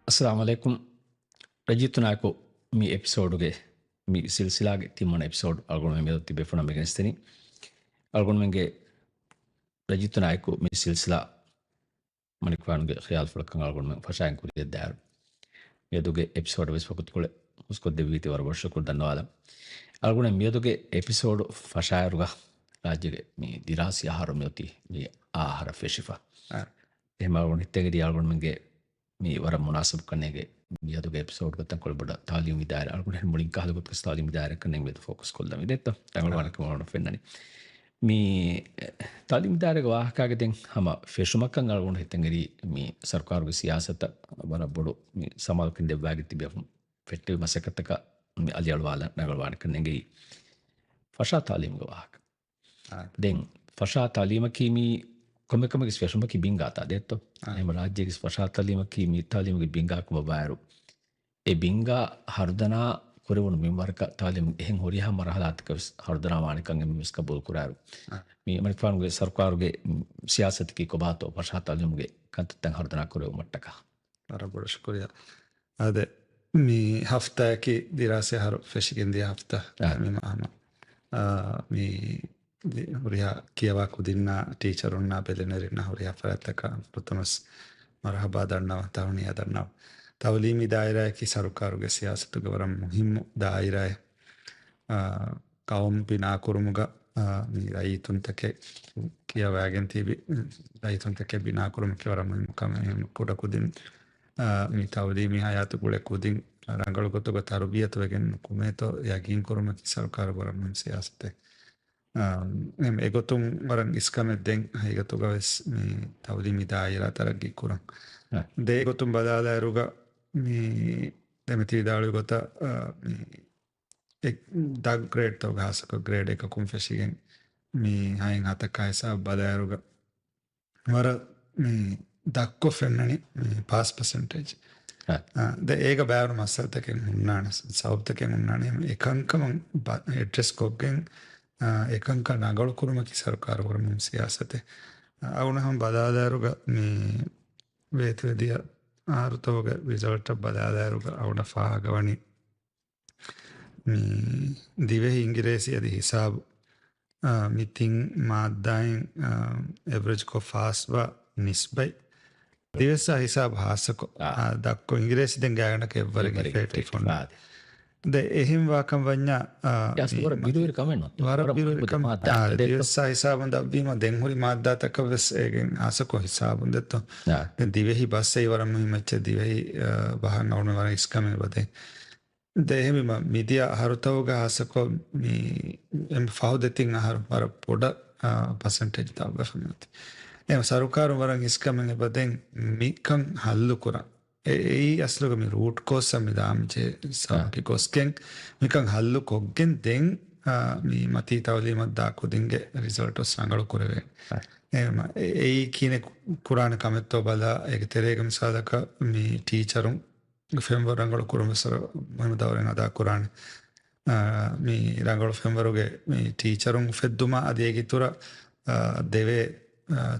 ಅಸ್ಸಲಾಮು ಅಲೈಕುಂ ರಜಿತು Nayak me ಎಪಿಸೋಡ್ಗೆ me ಸಿಲ್ಸಿಲಾಗೆ ತಿಮ್ಮನ episode ಅಲ್ಗೊಂಡು ಮೇಲೆ ತಿಬೇಫುಣ ಮೆಗನಿಸ್ತೀನಿ ಅಲ್ಗೊಂಡು ಮೆಂಗೆ ರಜಿತು Nayak me ಸಿಲ್ಸಿಲಾ ಮನಿಕ್ವಾನ್ಗೆ khayal ಫುಳಕಂಗ ಅಲ್ಗೊಂಡು ಮೆಂಗೆ ಫಶಾಯಂ ಕುರಿಯದ್ದಾರು ಮೇದುಗೆ episode ವೆಸ್ಪಕುತ್ಕೊಳ್ಳೆ ಉಸ್ಕೊದ್ದೆ ವೀತಿ ವರ ವರ್ಷಕ್ಕೂ ಧನ್ಯವಾದ ಅಲ್ಗೊಂಡು ಮೇದುಗೆ ಎಪಿಸೋಡ್ ಫಶಾಯರುಗ ರಾಜ್ಯಗೆ ಮೀ ದಿರಾಸಿ ಆಹಾರ ಮೇತಿ ಮೀ ಆಹಾರ ಫೆಶಿಫಾ එහෙම අල්ಗೊಂಡು හිතේගදී අල්ಗೊಂಡು ಮೆಂಗೆ මේ වර මුනාසබ් කන්නේගේ මියදුගේ එපිසෝඩ් ගත්තන් කොල්බඩ තාලියුම් විදාර අල්ಗೊಂಡು ಹೆಣ್ಣು ಮುಳಿಂಕ ಹಲಗುತ್ තාලියුම් ವಿದಾರ ಕನ್ನೆಂಗೆ ಬೇಕು ಫೋಕಸ್ ಕೊಲ್ದಮ್ ಇದೆತ್ತ ತಂಗಳು ವನಕ ಮಾಡೋಣ ಫೆನ್ನನಿ ಮೀ තාලියුම් ವಿದಾರಗೆ ವಾಹಕಾಗದೆಂ ಹಮ ಫೆಶುಮಕ್ಕಂ ಅಲ್ಗೊಂಡು ಹಿತಂಗರಿ ಮೀ ಸರ್ಕಾರಗೆ ಸಿಯಾಸತ ವರ ಬಡು ಮೀ ಸಮಾಲಕಿಂದೆ ವ್ಯಾಗಿತಿ ಬೆಫ್ ಫೆಟ್ಟಿ ಮಸಕತಕ ಮೀ ಅಲಿಯಲ್ವಾಲ ನಗಳು ವನಕ ಕನ್ನೆಂಗೆ ಫಶಾ තාලියුಮ್ಗೆ ವಾಹಕ ದೆಂ ಫಶಾ තාලියුಮಕಿ ಮೀ කොමකමගේ ස්වේෂමකි බිංගාතා දෙත්තෝ එහෙම රාජ්‍යයේ ස්වශාතලියමකි මිතාලියමගේ බිංගාකම බායරු ඒ බිංගා හර්දනා කොරවණු මෙම්වරක තාලියම එහෙන් හොරියා මරහලාතක හර්දනා මානිකන් එම්ස් කබුල් කුරාරු මේ මනිෆානුගේ ਸਰකාරුගේ සියාසතකි කොබාතෝ වශාතලියමගේ කන්තෙන් හර්දනා කොරව මට්ටක අරබොඩ ශුක්‍රියා අද මේ හෆ්තායකි දිරාසය හර ෆෙෂිගෙන්දී හෆ්තා මේ මහම මේ ಹುರಿಯಾ ಕಿಯವಾ ಕುದಿನ್ನ ಟೀಚರುನ್ನ ಬೆಲೆನರಿನ ಹುರಿಯಾ ಫರತಕ ಪ್ರಥಮಸ್ ಮರಹಬಾ ದಣ್ಣವ ತವಣಿಯ ದಣ್ಣವ ತವಲೀಮಿ ದಾಯಿರಾಯಕಿ ಸರ್ಕಾರುಗೆ ಸಿಯಾಸತುಗೆ ವರ ಮುಹಿಮ್ಮು ದಾಯಿರಾಯ ಕೌಮ್ ಬಿನಾ ಕುರುಮುಗ ಮೀ ರೈತುಂತಕ್ಕೆ ಕಿಯವಾಗೆಂತೀಬಿ ರೈತುಂತಕ್ಕೆ ಬಿನಾ ಕುರುಮಕ್ಕೆ ವರ ಮುಹಿಮ್ಮು ಕಮೆ ಕೂಡ ಕುದಿನ್ ಮೀ ತವಲೀಮಿ ಹಯಾತು ಗುಳೆ ಕುದಿನ್ ರಂಗಳು ಗೊತ್ತುಗ ತರುಬಿಯತುವೆಗೆನ್ ಕುಮೇತೋ ಯಾಗಿನ್ ಕುರುಮಕ್ಕೆ ಸರ್ಕಾರ ವರ ಮುಹಿಮ್ ಸಿಯಾಸತೆ එගොතුම් වරන් ඉස්කමෙත් දෙන් හයිගතුගවෙස් මේ තවලිමි දායිලා තරග්ගි කුරන් දේ ගොතුම් බදාලා ඇරුග මේ දෙමති විදාලු ගොත දක් ග්‍රේඩ් තව ගහසක ග්‍රේඩ් එකකුම් ෆෙෂිගෙන් මේ හයින් හතකයිසා බදාරුග වර මේ දක්කො ෆෙන්නනි පාස් පර්සන්ටේජ් ද ඒක බෑවරු මස්සල්තකෙන් උන්නාන සෞබ්තකෙන් උන්නානේ එකංකම එඩ්‍රෙස් කොක්ගෙන් ಏಕಂಕ ನಗಳು ಕುರುಮಕಿ ಸರ್ಕಾರ ವರಮು ಸಿಯಾಸತೆ ಅವನ ಹಂ ಬದಾದಾರುಗ ಮೀ ವೇತದಿಯ ಆರುತವಗ ರಿಸಲ್ಟ್ ಬದಾದಾರುಗ ಅವನ ಫಾಗವಣಿ ಮೀ ದಿವೆ ಇಂಗಿರೇಸಿ ಅದಿ ಹಿಸಾಬ್ ಮೀಟಿಂಗ್ ಮಾದ್ದಾಯಿನ್ ಎವರೇಜ್ ಕೊ ಫಾಸ್ವಾ ನಿಸ್ಬೈ ದಿವಸ ಹಿಸಾಬ್ ಹಾಸಕೊ ದಕ್ಕೊ ಇಂಗಿರೇಸಿ ದೆಂಗೆ ಆಗಣಕ್ಕೆ ಎವ್ವರಿಗೆ ಫೇಟಿ ಫೋನ್ ද එහෙම වාකම් වඥා වර බිරුවර කමෙන් වර බිරුවර කම දෙවසා හිසාබන් දබ්බීම දෙන්හුරි මාද්දාතක වෙස් ඒගෙන් ආසකෝ හිසාබන් දෙත්තෝ දැන් දිවෙහි බස්සේ වරම මෙච්ච දිවෙහි බහන් අවුන වර ඉස්කමෙ බදේ දෙහෙම මිදියා හරුතවග ආසකෝ මේ එම් ෆෞදෙතින් අහර වර පොඩ පර්සන්ටේජ් තාව ෆමිති එම් සරුකාරු වරන් ඉස්කමෙ බදෙන් මිකම් හල්ලු කුරා ඒ අස්ලුග මේ රූට් කෝස් සම්මිදාම්චේ සාකි කොස්කෙන් මිකන් හල්ලු කොග්ගෙන් දෙන් මේ මතී තවලීමක් දාකුදින්ගේ රිසල්ට් ඔස් සංගල කුරවේ එම ඒ කිනේ කුරාන කමෙත්තෝ බලා ඒක තෙරේක මිසාදක මේ ටීචරුන් ෆෙම්වර් රංගල කුරමසර මොහම දවරෙන් අදා කුරාන මේ රංගල ෆෙම්වරුගේ මේ ටීචරුන් ෆෙද්දුමා අදේකි තුර දෙවේ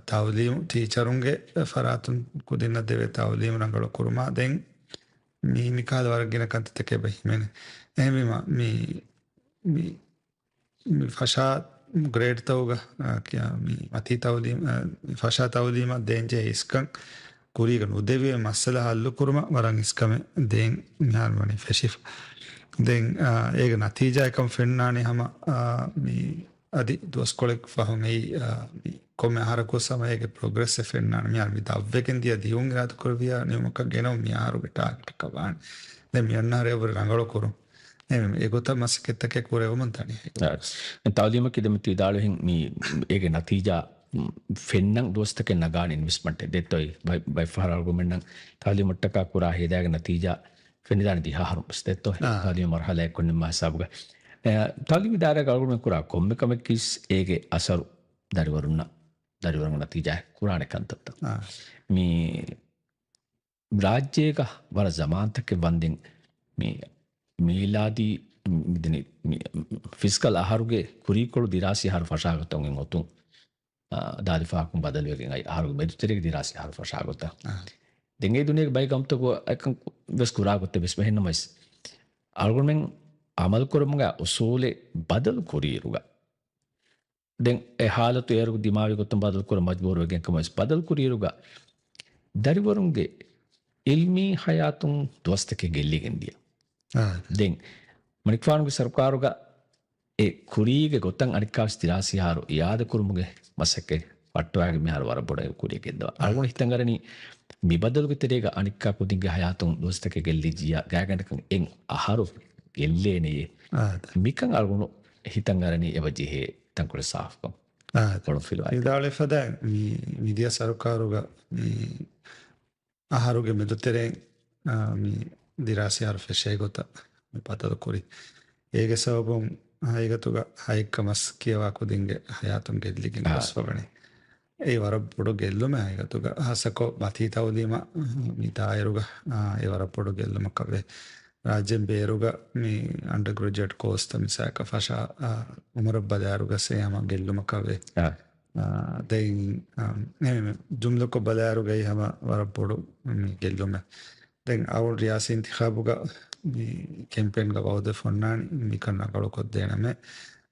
තවලීම් ටීචරුන්ගේ ෆරාතුන් කුදින්න දෙවේ තවලීම් ರಂಗಳು ಕುರುಮಾ ದೆನ್ ಮೀ ಮಿಕಾದ ವರ್ಗಿನ ಕಂತಕ್ಕೆ ಬಹಿಮೆನೆ එහෙම මේ ಫಶಾ ಗ್ರೇಡ್ ತೌಗ ಕ್ಯಾ ಮೀ ಅತಿ ತವಲೀಮ್ ಫಶಾ ತವಲೀಮ ದೆಂಜೆ ಇಸ್ಕಂ ಕುರಿಗ ನುದೆವೆ ಮಸಲ ಹಲ್ಲು ಕುರುಮಾ ವರಂ ಇಸ್ಕಮೆ ದೆನ್ ಮ್ಯಾನ್ ಮನಿ ಫೆಶಿಫ್ ದೆನ್ ಏಗ ನತೀಜಾ ಕಂ ಫೆನ್ನಾನೆ ಹಮ ಮೀ ಅದಿ ದೋಸ್ಕೊಳೆಕ್ ಫಹಂ ಏ කොම ආහාරකෝ සමයගේ ප්‍රොග්‍රෙස් එෆෙන්නාන මියාර මි දව්වෙකෙන් දිය දියුන් ගාත කරවියා නියමක ගෙනව මියාරු ගෙටාකට කවාන් දැන් මියන්නාරේ වර රංගල කරු එමෙ ඒගොත මස්කෙත්තකේ කරව මන්තනි තාලියම කිදමති දාලෙන් මි ඒගේ නතිජා ෆෙන්නන් දොස්තක නගාන ඉන්වෙස්ට්මන්ට් දෙතොයි බයි ෆාර ආගුමෙන් තාලියමට්ටක කුරා හේදාගේ නතිජා ෆෙන්නිදාන දිහා හරුස් දෙතොයි තාලියම මරහලා කොන්න මාසබුග තාලියම දාරක ආගුමෙන් කුරා කොම්මකම කිස් ඒගේ අසරු දරිවරුන්න දරිවරන නතිජා කුරාන කන්තත්ත මේ රාජ්‍යයක වර ජමාන්තක වන්දෙන් මේ මීලාදී මිදනි ෆිස්කල් ආහාරුගේ කුරීකොළු දිරාසි ආහාර ෆෂාගතොන්ගෙන් ඔතුන් දාදිෆාකුම් බදලුවකින් ආහාරු මෙදිතරේ දිරාසි ආහාර ෆෂාගත dengai dunia baik kamu tuh akan bes kurang aku bes mahin namais algon amal kurang usule badal kuriruga den halatu erugu dimawi gotum badal kur majbur wegen kamas badal kuriruga dariwarunge ilmi hayatun dostake gelligendia den manikfanuge sarkaruga kurige gotan anikkas tirasi haru yaada kurumuge masake ಪಟ್ಟವಾಗಿ ಮ್ಯಾಲ ಹೊರಬಡ ಕುಡಿಯಕಿದ್ದ ಅಳ್ಕೊಂಡು ಹಿತಂಗರನಿ ಮಿ ಬದಲು ತೆರೆಗ ಅನಿಕ್ಕ ಕುದಿಂಗೆ ಹಯಾತುಂ ದೋಸ್ತಕ್ಕೆ ಗೆಲ್ಲಿಜಿಯ ಗಾಗಂಡಕ ಎಂಗ್ ಆಹಾರು ಗೆಲ್ಲೇನೆಯೇ ಮಿಕಂಗ್ ಅಳ್ಕೊಂಡು ಹಿತಂಗರನಿ ಎವಜಿಹೆ ತಂಕುಳ ಸಾಫ್ಕಂ ಕೊಡು fill ಇದಾಳೆ ಫದ ಮಿ ದಿಯ ಸರ್ಕಾರುಗ ಮಿ ಆಹಾರುಗೆ ಮೆದುತ್ತೆರೆ ಮಿ ದಿರಾಸಿ ಹಾರು ಫೆಶೆ ಗೊತ್ತ ಮಿ ಪತದ ಕುರಿ ಹೇಗೆ ಸಬಂ ಹೈಗತುಗ ಹೈಕಮಸ್ ಕೇವಾ ಕುದಿಂಗೆ ಹಯಾತುಂ ಗೆಲ್ಲಿಗೆ ಬಸ್ವಗಣೆ ඒ වරපොඩු ගෙල්ලුම හයගතුග හසකෝ බතීතවදීම මිතායරුග ඒ වරපොඩු ගෙල්ලුම කවේ රාජ්‍යෙන් බේරුග මේ undergraduate course තමිසාක ෆෂා උමරබ්බදාරුග සේම ගෙල්ලුම කවේ දෙයින් ජුම්ලක බදාරුගයි හැම වරපොඩු ගෙල්ලුම දැන් අවුල් රියාසි ඉන්තිඛාබුග කැම්පේන් ගවවද ෆොන්නානි මිකන්න කලකොත් දෙනමේ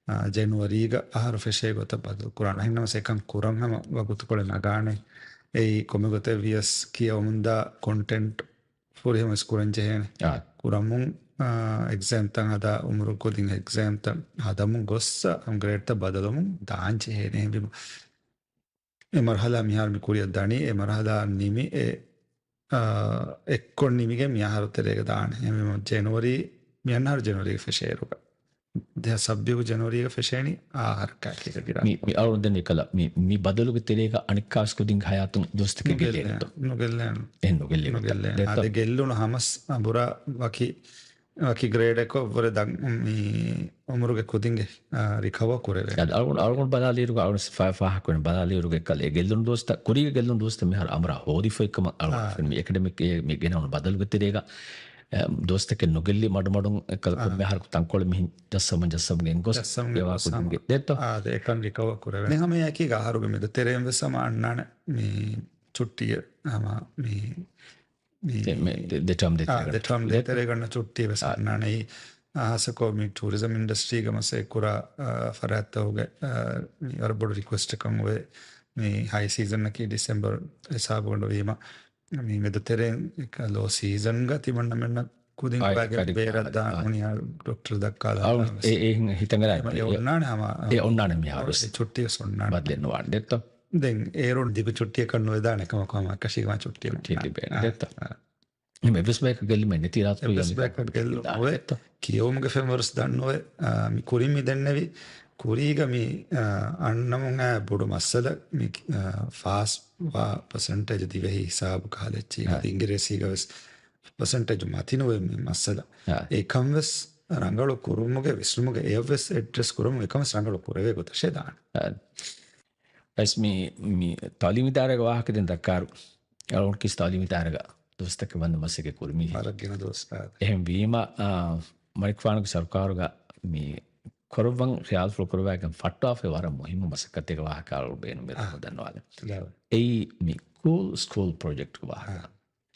ජනවරීග ආහාර ෆෙෂේ ගොත බදු කුරාන හින්නම සේකම් කුරන් හැම වගුතු කොළ නගානේ ඒ කොමගත වියස් කියවමුන්දා කොන්ටෙන්ට් ෆොරෙම ස්කුරන් ජෙහෙනේ කුරමුන් එක්සෑම් තන් හදා උමරු කොදින් එක්සෑම් තන් හදමුන් ගොස්ස ග්‍රේඩ් ත බදලමුන් දාන් ජෙහෙනේ බිම ඒ මරහලා මිහාර මි කුරිය දණි ඒ මරහලා නිමි ඒ එක්කොන් නිමිගේ මිහාර තෙරේක දාන එමෙම ජනවරි මියන්හාර ජනවරි ෆෙෂේ රුක දෙහ සබ්බියු ජනවරියක ෆෙෂේනි ආහාරකයක දිරා මි අවුරුද්දෙන් එකල මි බදලුගේ තෙරේක අනික්කාස් කුදින් හයාතුන් දොස්තක ගෙල්ලෙන්න නොගෙල්ලෙන්න නොගෙල්ලෙන්න අද ගෙල්ලුන හමස් අඹුරා වකි ග්‍රේඩ් එක වර දන් මි උමරුගේ කුදින්ගේ රිකව කුරේ අල්ගොන් බදාලීරුගේ අවුරුස් 5 වෙන බදාලීරුගේ කලේ ගෙල්ලුන දොස්ත කුරිගේ ගෙල්ලුන දොස්ත මෙහර අමරා හොදි ෆෙකම අල්ගොන් මි එකඩමික් මි ගෙනවන බදලුගේ තෙරේක දොස්තක නොගෙල්ලි මඩමඩුන් කල්කො මෙහර තංකොළ මිහින් ජස්සමගෙන් ගොස් ඒවා කුදින්ගේ දෙත්ත ඒකන් රිකව කුරේ නේ හැම යකි ගහරුගේ මෙද තෙරෙම් වෙසම අන්නන මේ චුට්ටිය හැම මේ දෙටම් දෙතරේ ගන්න චුට්ටිය වෙස අන්නනේ ආසකෝ මේ ටූරිසම් ඉන්ඩස්ට්‍රි ගමසේ කුරා ෆරාත්තෝගේ අරබොඩ රික්වෙස්ට් එකම් වේ මේ හයි සීසන් එකේ ඩිසෙම්බර් හිසාබ ගොඩ වීම මේ මෙද තෙරෙන් එක ලෝ සීසන් ගති මන්න මෙන්න කුදින් බෑගේ බේරද්දා උනියා ඩොක්ටර් දක්කාලා ඒ හිතංගරයි ඒ ඔන්නානේ හැම ඒ ඔන්නානේ මිහාරස් චුට්ටිය සොන්නානේ බදෙන්න වඩෙත්ත දැන් ඒරොන් දිග චුට්ටිය කන්නෝ දාන එකම කොම කෂිගම චුට්ටිය ටිටි බේරද්දා මේ වෙස්බෑක් ගෙල්ලුම නැති රාත් වෙස්බෑක් ගෙල්ලු ඔය කියවමුගේ ෆෙමර්ස් දන්නෝ මි කුරිමි දෙන්නවි කුරීග මි අන්නමුන් බොඩු මස්සල මි ෆාස් වා පර්සන්ටේජ් දිවෙහි හිසාබ කාලෙච්චි ඉංග්‍රීසිග වෙස් පර්සන්ටේජ් මතිනුවේ මි මස්සල ඒකම් වෙස් ರಂಗಳು ಕುರುමුගේ විසුමුගේ ඒවස් ඇඩ්‍රස් ಕುರುමු එකම ರಂಗಳು ಕುರವೇ ಗೊತ್ತೇ ದಾಣ as mi ತಾಲೀಮಿದಾರಗ ವಾಹಕದಿಂದ ದಕ್ಕಾರು ಅವಳು ಕಿಸ್ ತಾಲೀಮಿದಾರಗ ದೋಸ್ತಕ್ಕೆ ಬಂದು ಮಸ್ಸಿಗೆ ಕುರ್ಮಿ ಆರೋಗ್ಯನ ದೋಸ್ತ එහෙම වීම මරික්වානුගේ සර්කාරුග මේ කොරවන් රියාල් ෆ්ලෝ කොරවෑගන් ෆට්ටාෆේ වර මුහිම මසකත් එක වාහකාරු බේනු මෙතන දන්නවාද ඒ මේ කූල් ස්කූල් ප්‍රොජෙක්ට් වාහක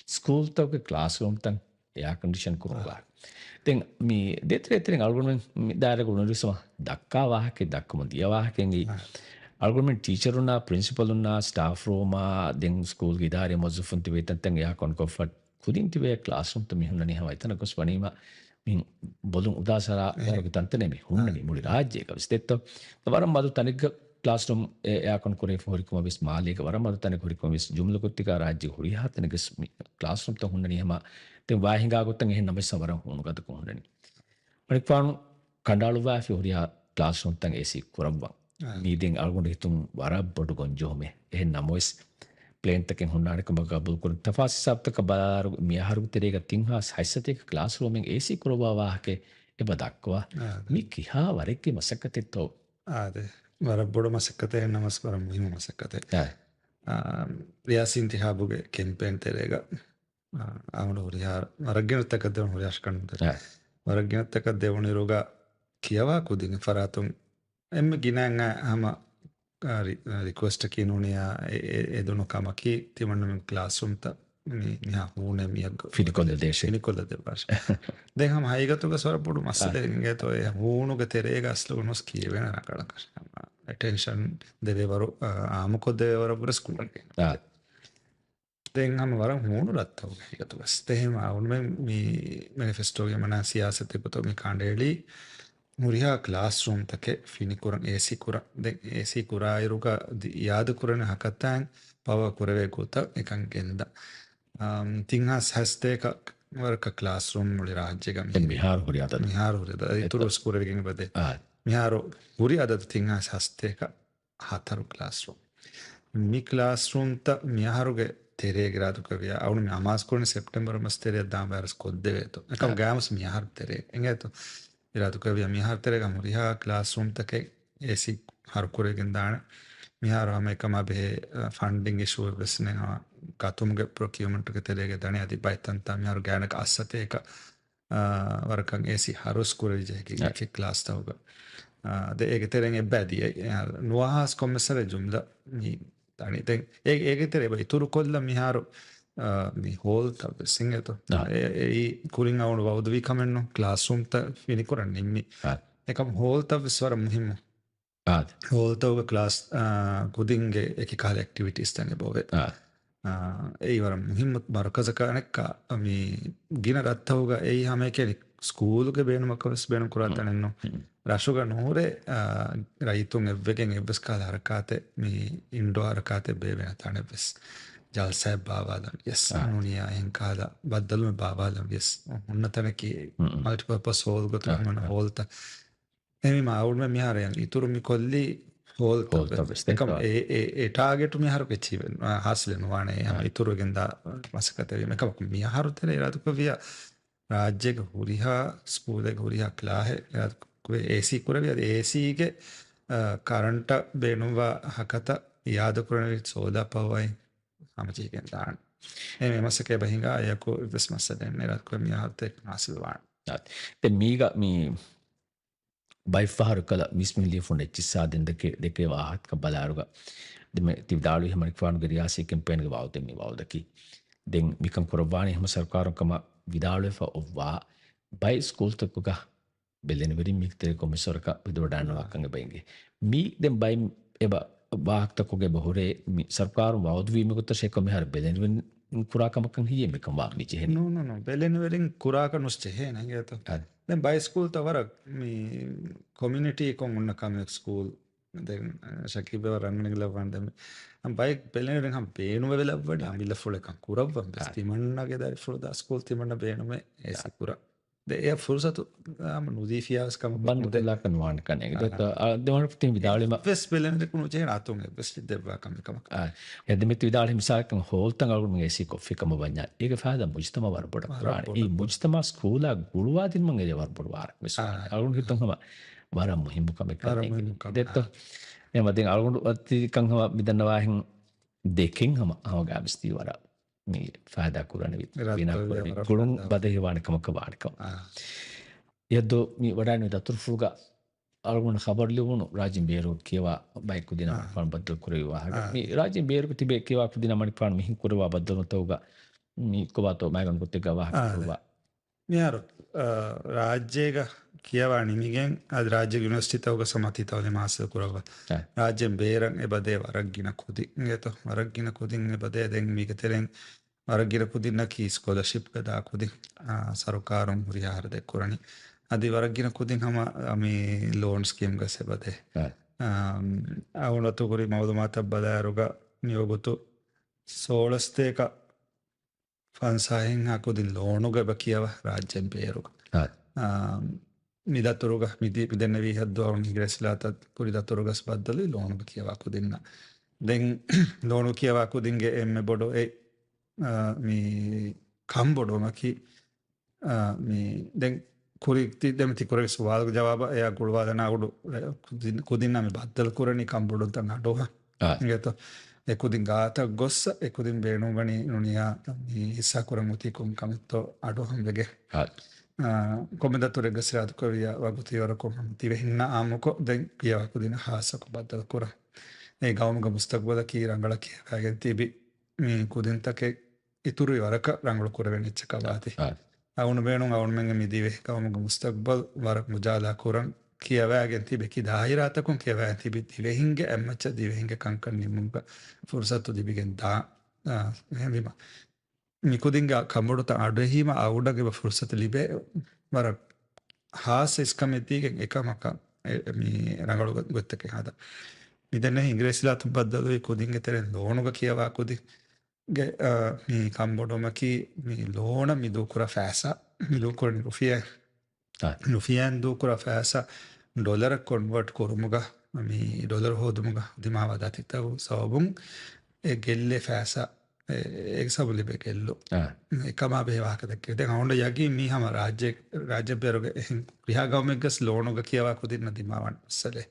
ස්කූල් තවක ක්ලාස් රූම් තන් එයා කන්ඩිෂන් කරනවා දැන් මේ දෙතරෙන් අල්ගොරිතම් දාරක උනරිසම දක්කා වාහකේ දක්කම දිය වාහකෙන් අල්ගොරිතම් ටීචර් උනා ප්‍රින්සිපල් උනා ස්ටාෆ් රූමා දැන් ස්කූල් ගිදාරේ මොසුෆුන් තිබේ තන් එයා කොන්කොෆට් කුදින් තිබේ ක්ලාස් රූම් තම හින්නනේ හවයි තන කොස් වණීම මින් බොදුන් උදාසරා වරක තන්තනේ මේ හුන්නනේ මුලි රාජ්‍යයක විස්තෙත්ත වරම් බදු තනික ක්ලාස් රූම් එයා කොන් කරේ ෆෝරිකම විස් මාලික වරම් බදු තනික හොරිකම විස් ජුම්ල කුත්තිකා රාජ්‍ය හොරි හතනක ක්ලාස් රූම් ත හුන්නනේ හැම දැන් වාහිඟා ගොත්තන් එහෙන් නම සවරම් හුණු ගත කොහොන්නනේ මරික්වාන් කණ්ඩාලු වාෆි හොරියා ක්ලාස් රූම් තන් AC කරම්වා මීදින් අල්ගොන් හිතුම් වරබ් බඩු ගොන්ජෝමේ එහෙන් නමොස් ප්ලේන් තකෙන් හොන්නානක මගබුල් කුර තෆාසි සබ්තක බලාරු මියහරු තෙරේක තින්හාස් හයිසතේක ක්ලාස් රූමෙන් AC කරවා වාහකේ එබ දක්වා මි කිහා වරෙක්කේ මසකතෙත්තෝ ආදේ වරබ්බොඩ මසකතේ නමස් වරම් මුහිම මසකතේ රියාසින් තිහාබුගේ කැම්පේන් තෙරේක ආවන හොරියා වරග්ගෙනත්තක දෙවන හොරියාස් කන්නුතර වරග්ගෙනත්තක දෙවන ರೋಗ කියවා කුදින් ෆරාතුම් එම්ම ගිනංග හම ರಿಕ್ವೆಸ್ಟ್ ಕಿನುನಿಯ ಎದುನು ಕಮಕಿ ತಿಮಣ್ಣನ ಕ್ಲಾಸ್ ರೂಮ್ ತ මිහා හූනේ මියක් ෆිනිකොල්ද දේශේ ෆිනිකොල්ද දෙපාශ දැන් හම හයිගතුක සොරපොඩු මස්සලෙන්ගේ තොය හූනුග තෙරේ ගස්ලු නොස් කියවෙන නකලකශ attention දෙවේවරු ආමකො දෙවර පුර ස්කූල්ගේ දැන් හම වර හූුණු රත්තව හිගතුගස් තෙහෙම අවුන්ම මනිෆෙස්ටෝගේ මනා සියාසතයකුතු මේ කාණ්ඩේලි මුරිහා ක්ලාස්රූම් තක ෆිනිකුරන් ඒසිකුර දැන් ඒසිකුරායරුක යාදකුරන හකත්තෑන් පව කුරවේකුත එකන් ගෙන්ද තිංහස් හැස්තේක වරක ක්ලාස්රූම් මුලි රාජ්‍යගම මිහාර හුරි අද මිහාර හුරිද තුරු ස්කුරවගෙන් බදේ මිහාරු හුරි අද තිංහස් හස්තේක හතරු ක්ලාස්රූම් මි ක්ලාස්රූම්ත මිහාරුගේ ತೆರೆಗಿರಾದುಕವಿಯ ಅವನು ಅಮಾಸ್ಕೊಂಡು ಸೆಪ್ಟೆಂಬರ್ ಮಸ್ ತೆರೆ ದಾಂಬಾರಸ್ ಕೊದ್ದೇವೇತು ಯಾಕಂದ್ರೆ ಗ್ಯಾಮಸ್ ಮಿಹಾರ್ ತೆರೆ ಹೆಂಗಾಯ್ತು ಇರಾದುಕವಿಯ ಮಿಹಾರ್ ತೆರೆಗ ಮುರಿಹಾ ಕ್ಲಾಸ್ ರೂಮ್ ತಕ್ಕೆ ಎಸಿ ಹರ್ಕುರೆಗಿಂದಾಣ ಮಿಹಾರ್ ಹಮೇಕಮ ಬೇ ಫಂಡಿಂಗ್ ಇಶ್ಯೂ ಬೆಸ್ನೆ ಕಾತುಮ್ಗೆ ಪ್ರೊಕ್ಯೂರ್ಮೆಂಟ್ಗೆ ತೆರೆಗೆ ದಣೆ ಅದಿ ಬೈತಂತ ಮಿಹಾರು ಗ್ಯಾನಕ ಅಸ್ಸತೇಕ ವರಕಂಗ್ ಎಸಿ ಹರೋಸ್ ಕುರೆಜೆಗೆ ಕ್ಲಾಸ್ ತವಗ ಅದೇ ಏಗೆ ತೆರೆಗೆ ಎಬ್ಬಾದಿ ನುವಾಹಾಸ್ ಕೊಮ್ಮೆಸರೆ ಜುಮ್ದ දැන් ඒක තෙරේ ඉතුරු කොල්ල මිහාරු මේ හෝල් තව සිංහතු ඒ කුරින් අවුණු වෞදවී කමෙන්නු ක්ලාස්රූම්ත ෆිනි කරන්න ඉම්මි එකම් හෝල් තව ස්වර මුහිම්ම හෝල් තවග ක්ලාස් කුදින්ගේ එක කාල ඇක්ටිවිටිස් තැන බෝවේ ඒ වර මුහිම්මත් බරකසකනෙක්කා මේ ගින රත්තවග ඒ හම කෙනෙක් ස්කූල්ගේ බේනුමකවස් බේනු කුරාතනෙන්නු රශුග නොහුරේ රයිතුන් එව්වගෙන් එව්වස් කාල හරකාතේ මේ ඉන්ඩෝ හරකාතේ බේවෙන තනෙවස් ජල්සෑ බාවාදම් යස් අනුනියා එන්කාද බද්දලුම බාවාදම් යස් උන්න තනකි මල්ටිපර්පස් හෝල් ගොතුමන හෝල්ත එමි මාවුල්ම මිහාරයන් ඉතුරු මි කොල්ලි හෝල් එකම ඒ ටාගෙටු මිහාරු කෙච්චිවෙන් හාස්ලෙන් වානේ ඉතුරුගෙන්ද මසකතවීම එකම මිහාරු තෙරේ රාදුකවිය ರಾಜ್ಯಗ ಹುರಿಹಾ ಸ್ಕೂಲ್ಗೆ ಹುರಿಹಾ ಕ್ಲಾಹೆ ಎಸಿ ಕುರವಿ ಅದು ಎಸಿಗೆ ಕರೆಂಟ ಬೇಣುವ ಹಕತ ಯಾದ ಕುರವಿ ಸೋದಾ ಪವೈ ಸಮಚಿಗೆ ದಾಣ ಎಮೆ ಮಸಕೆ ಬಹಿಂಗ ಯಕು ವಿಸ್ ಮಸದೆ ನೆರತ್ ಕುರ ಮಿ ಹತೆ ನಾಸಿವಾಣ te miga mi by far kala mismili fon echisaden deke wahat ka balaruga de ti dalu hemar kwanu ge riasi campaign ge wawte mi wawdaki den mikam kurabani hema sarkaron kama විදාලෙ ඔවා bye school තකුක බෙලෙන වෙරි මික්තේ කොමිසරක විදෝඩාන වක්කංග බයින්ගේ මී දෙම් බයි එබ වාක්තකුගේ බහුරේ සර්කාර වෞද්වීමකුත ශේකම හර බෙලෙන වෙන් කුරාකමකන් හියේ මෙකම වා මිචෙහෙ නෝ නෝ නෝ බෙලෙන වෙරින් කුරාක නොස්චෙහෙ නංගේත දැන් බයි school තවර මේ community කොන් උන්න කම school දැන් ශකීබව රංගනගල වන්දම බයි පෙලෙන හම් පේනුව වෙලවඩ අමිල්ල ෆුලකන් කුරවම් බස් තිමන්නගේ දරි ෆුලද ස්කූල් තිමන්න බේනුම ඒසි කුර දෙය ෆුර්සතු නුදීෆියාස් කම බන්දුලකන් වාන් කනේ දෙවන තින් විදාලෙම වෙස් පෙලෙන කුණු චේ රාතුන් වෙස් දෙවා කම කම යදෙමිත විදාලෙ මිසාකන් හෝල්තන් අලුම ඒසි කොෆි කම වඤ්ඤා ඒක ෆාද මුජ්තම වරපොඩ කුරානේ ඊ මුජ්තම ස්කූලා ගුළුවාදින් මං ඒ වරපොඩ වාරක් වෙස් අලුන් හිතන් හම වර මුහිම්බු කම කනේ දෙත්ත එමතින් අලුන් අතිකන් හම මිදන්නවාහින් දෙකින් හම අවගාබස්ති වර මේ ෆාදා කුරණ වින කුළුන් බදේ වාණකමක වාණකම යද්දෝ මේ වඩානේ දතුරු ෆුග අලුන් ખબર ලියුණු රාජින් බේරෝ කියවා බයි කුදින පන් බද්දල් කුරේ වාහක මේ රාජින් බේරෝ තිබේ කියවා කුදින මණි පාන මිහින් කුරවා බද්දල් තෝග මේ කොබතෝ මයගන් කුත්තේ ගවාහ කුරවා මියාර ರಾಜ್ಯಗ කියවා නිමිගෙන් අද රාජ්‍ය යුනිවර්සිටි තවක සමතිතවල මාස කුරව රාජ්‍යෙන් බේරන් එබදේ වරක්ගින කුදි ගෙත වරක්ගින කුදින් එබදේ දැන් මේක තෙරෙන් වරක්ගින කුදින්න කී ස්කෝලර්ෂිප් ගදා කුදි සරකාරම් හුරියාර දෙකුරණි අදි වරක්ගින කුදින් හම මේ ලෝන් ස්කීම් ගස එබදේ අවුනතු කුරි මවද මාත බදාරුග නියෝගතු සෝලස්තේක ෆන්සාහෙන් හකුදින් ලෝනුග බ කියව රාජ්‍යෙන් බේරුග මිදතුරුග මිදි පිදන්න වී හද්දුවරුන් හිග්‍රැස්ලාතත් කුරිදතුරුගස් බද්දලි ලෝනුග කියවාකු දෙන්න දෙන් ලෝනු කියවාකු දින්ගේ එම බොඩෝ මේ කම්බොඩෝමකි දැන් කුරික්ති දෙමති කුරෙ සුවාදක ජවාබ එය ගුළුවාදනාගුඩු කුදින්නම බද්දල කුරණි කම්බොඩොන්තන් අඩෝහ ගත එකුදින් ගාත ගොස්ස එකුදින් බේනුගනි නුනියා හිස්සා කුරමුතිකුම් කමිත්තෝ අඩෝහම් වෙගේ කොමදතුරෙ ගසිරාදුකවිය වගුතිවරකොම තිවෙහින්න ආමකො දැන් කියවකු දින හාසක බද්දල කුර ඒ ගෞමග මුස්තක්බල කී රංගල කියවගෙන තිබි මේ කුදින්තකේ ඉතුරු වරක රංගුල කුරවෙනිච්ච කවාති අවුණු බේනුම් අවුන් මෙඟ මිදිවේ කවමග මුස්තක්බල් වරක් මුජාලා කුරන් කියවෑගෙන් තිබෙකි දාහිරාතකුන් කියවෑ තිබි දිවෙහින්ගේ ඇම්මච්ච දිවෙහින්ගේ කංකන් නිමුම්ග ෆුර්සත්තු දිබිගෙන් දා හැවිම මිකුදින්ගේ කම්බොඩුත අඩහීම අවුඩගේ ෆුර්සත ලිබේ වරක් හාස ඉස්කමෙතිගෙන් එකමක රංගලු ගොත්තක හද මිදන්න ඉංග්‍රේසිලාතුන් බද්දලුයි කුදින්ගෙ තෙරෙන් ලෝනුග කියවා කුදි මේ කම්බොඩොමකි මේ ලෝන මිදුකුර ෆෑස මිදුකුරනි රුෆියන් දුකුර ෆෑස ඩොලර කොන්වර්ට් කොරුමුග මේ ඩොලර් හෝදුමුග දිමාවදාතිත්තව සවබුන් ගෙල්ලෙ ෆෑස ඒ සබුලිබෙ කෙල්ලු එකම බේවාක දක්කේ දැන් අවුන්ඩ යකි මී හම රාජ්‍ය පෙරග ක්‍රියාගවමෙක්ගස් ලෝනුග කියවා කුදින්න දිමාවන් සලේ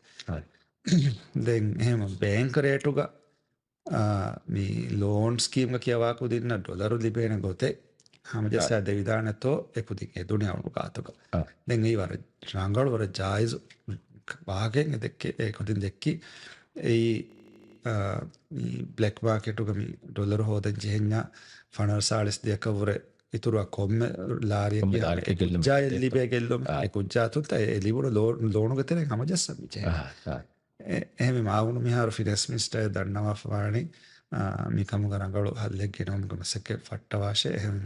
දැන් එහෙම බෑන්ක රේටුග මේ ලෝන් ස්කීම කියවා කුදින්න ඩොලරු ලිබේන ගොතේ හමජස දෙවිධානතෝ එකුදින් එදුනේ අවුණු කාතුක දැන් ඒ වර රංගල වර ජායිස් වාගෙන් දෙක්කේ ඒ කුදින් දෙක්කි ඒ බ්ලැක් මාකෙටුක මේ ඩොලර් හොදන් ජෙහෙන්ඥා ෆනර් සාලිස් දෙකවර ඉතුරුව කොම්ම ලාරිය ජාය ලිබේ ගෙල්ලොම කුජ්ජාතුත් එලිබුණ ලෝනුගතන හමජස්සම එහෙම මාවුණු මිහාරු ෆිඩස් මිස්ටර් දන්නවා වාරණි මිකමු ගරංගලු හල්ලෙක් ගෙනවමුග මසක ෆට්ටවාශය එහෙම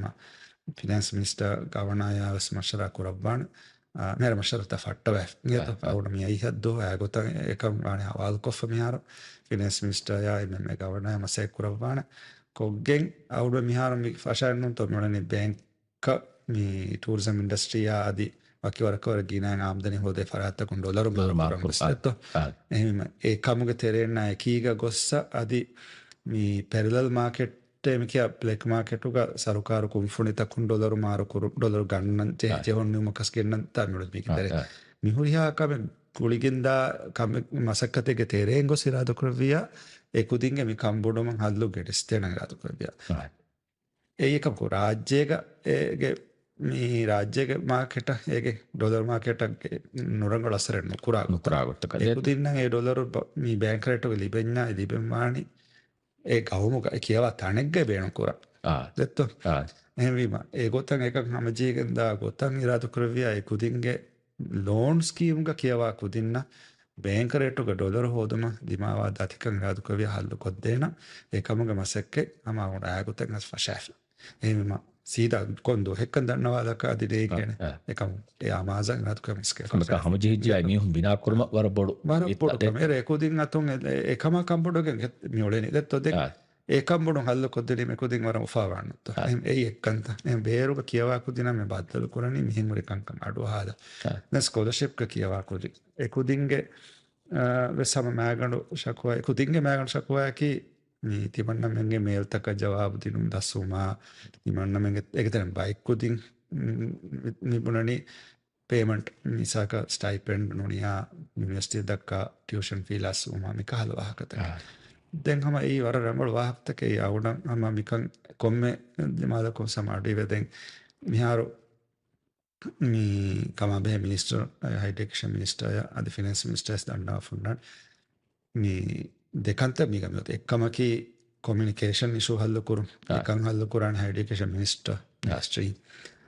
ෆිනන්ස් මිනිස්ටර් ගවනායාවස් මශරා කුරබ්බාන මෙර මශරත ෆට්ටවැ ගත පවුණ මිය ඉහද්දෝ ඇගොත එකම් ගානේ හවාල් කොෆ මිහාරු ෆිනන්ස් මිනිස්ටර් යා එම ගවනාය මසෙක් කුරබ්බාන කොග්ගෙන් අවුඩ මිහාරු මි ෆෂාරනුන් තොමනනේ බැංක මි ටූරිසම් ඉන්ඩස්ට්‍රිය ආදී වකිවරකවර ගීනයන් ආම්දනි හොදේ ෆරාත්තකුන් ඩොලරු මාරුමස්තත්තු එහෙම ඒ කමුග තෙරෙන්න එකීග ගොස්ස අදි මේ පැරලල් මාකෙට් එමික බ්ලෙක් මාකෙටුග සරුකාරු කුම්ෆුනිතකුන් ඩොලරු මාරුකුරු ඩොලරු ගන්නන් ජෙහොන්නියුමකස් ගෙන්න්න තමිනුත් මික තෙර මිහුරියාකම කුලිගෙන්දා කම මසක්කතෙක තේරෙන් ගොස් ඉරාදු කරවිය එකුදින්ගේ මි කම්බොඩොම හල්ලු ගෙටස්තේන ඉරාදු කරවිය ඒකකු රාජ්‍යයක ඒගේ මේ රාජ්‍යක මාකෙට ඒක ඩොලර් මාකෙට නොරංගල අසරෙන්න්න කුරාගොත්ත එකුතින්න ඒ ඩොලරු මේ බෑංකරටක ලිබෙන්න්න ලිබෙන්වානි ඒ ගවමුක කියවා තනෙක්ග බේනු කුර දෙත්තු එවීම ඒ ගොත්තන් එක හමජීගෙන්දා ගොත්තන් ඉරාතු කරවිය එකුතින්ගේ ලෝන් ස්කීම්ග කියවා කුදින්න බෑංකරේටුක ඩොලර් හෝදුම දිමාවා දතිකන් රාදු කවිය හල්ලු කොද්දේන ඒකමග මසෙක්කේ අමවුට ඇගුතන් අස් ෆශෑෆ් එම සීද කොන්දු හෙක්කන් දන්නවාදක අදිදේ කියන එකම ඒ ආමාසන් රාදුක මිස්කේ හමජීජය මිහුම් බිනා කරම වර බොඩු වර ඒකුදින් අතුන් එකම කම්බොඩගෙන් මියොලෙන දෙත්තොද ඒකම්බොඩු හල්ල කොද්දේ මෙකුදින් වර උපාවන්නත් ඒ එක්කන්ත බේරුක කියවා කුදින මේ බද්දලු කරන්නේ මිහිමුරි කංකම් අඩුව හාද දැන් ස්කෝලර්ෂිප් ක කියවා කුදි එකුදින්ගේ වෙසම මෑගඬු ශකුවා එකුදින්ගේ මෑගඬු ශකුවාකි මේ තිබන්නමගේ මේල්තක ජවාබු දිනුම් දස්සුමා තිමන්නමගේ එකතරම් බයික්කුදින් නිබුණනි පේමන්ට් නිසාක ස්ටයිපෙන්ඩ් නොනියා යුනිවර්සිටිය දක්කා ටියුෂන් ෆී ලස්සුමා මික හලවාහකත දැන් හම ඒ වර රැඹල වාහක්තක ඒ අවුඩන් හම මිකන් කොම්මෙ දෙමාදකො සමාඩී වෙදෙන් මිහාරු මේ කමබේ මිනිස්ටර් හයිඩෙක්ෂන් මිනිස්ටර්ය අද ෆිනන්ස් මිනිස්ටර්ස් දන්නා ෆුන්නන් මේ දෙකන්ත මිගමත එක්කමකි කොමිනිකේෂන් ඉශු හල්ලකුරු එකන් හල්ලකුරන් හයිඩිකේෂන් මිනිස්ටර් ාස්ට්‍රී